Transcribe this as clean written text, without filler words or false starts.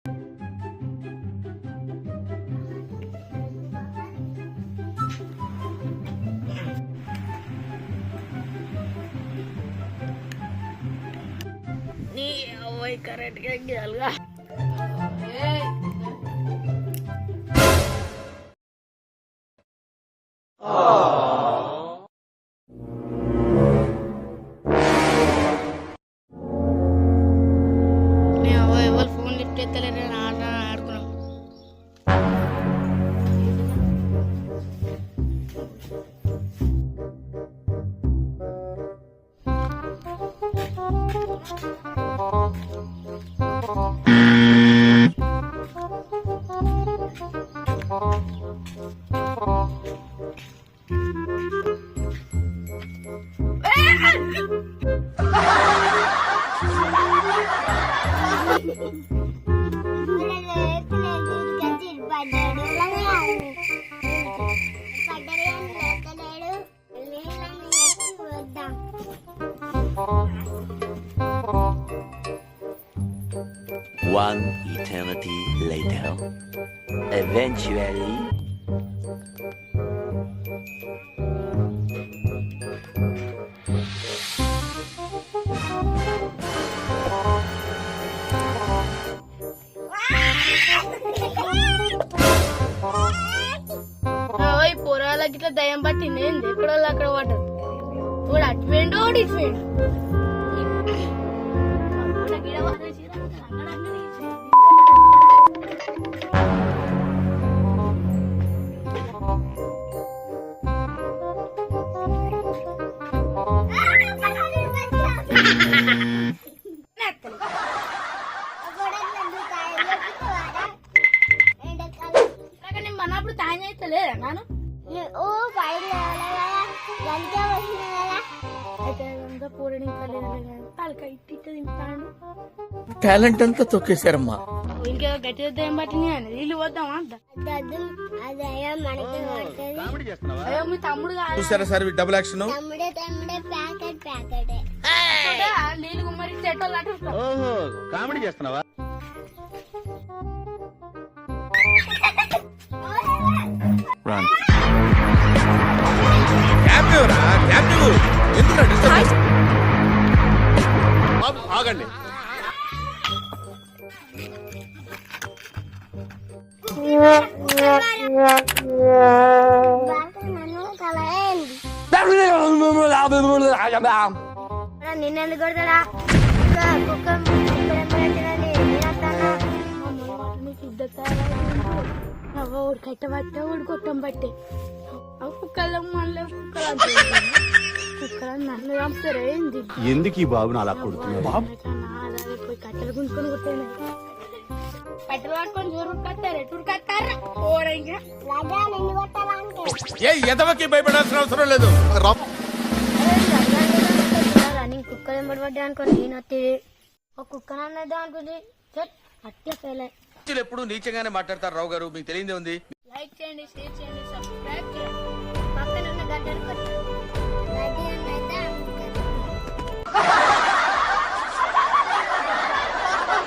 నీ అవ్వయి కరెక్ట్గా గెలగా ఎవరు ఫోన్ లిఫ్ట్ ఎత్తలేరు ఆడుకున్నాం. One eternity later, eventually. పొరాలకి ఇట్లా దయ్యం పట్టింది ఏంది ఎక్కడ అక్కడ పడ్డది. వాడు అటుపోయిండు వాడు ఇటుపోయిండు. మనప్పుడు తాయి అయితే లేదా నాను టాలెంట్ అంతా తొక్కేశారమ్మా. ఇంకా గట్టిగా దయ్యం పట్టింది అని వీళ్ళు పోద్దామా అంత అయ్యో మీ తమ్ముడు చూసారా సార్ డబుల్ యాక్షన్. నీళ్ళు గుమ్మరి చెట్టోళ్ళు అటు కామెడీ చేస్తున్నావా? ఆగండి. నిన్నెందుకు కొడతాడా ఓడి కట్టబట్టే ఓడి కొట్టం బట్టే కుక్కల మళ్ళీ కుక్కలు నన్ను చంపుతారా ఏంది? ఎందుకు ఈ బాబుని అలా కొడుతున్నావు? పోయి కట్టెలు గుంజుకొని కొట్టాను. కట్టెలు పట్టుకొని జోరు కట్టారు ఎటు కట్టారా ఓడంగా ఏ ఎదవకి భయపడాల్సిన అవసరం లేదు. నేను కుక్కలు ఎంబడి అనుకోని నేను అత్తే ఒక కుక్కను అన్నదా అనుకుంది అట్టే ఫెయిల్ ఎప్పుడు నీచంగానే మాట్లాడతారు రావు గారు, మీకు తెలియదే ఉంది. లైక్ చేయండి, షేర్ చేయండి, సబ్స్క్రైబ్ చేయండి, పక్కన ఉన్న గంటను కొట్టండి.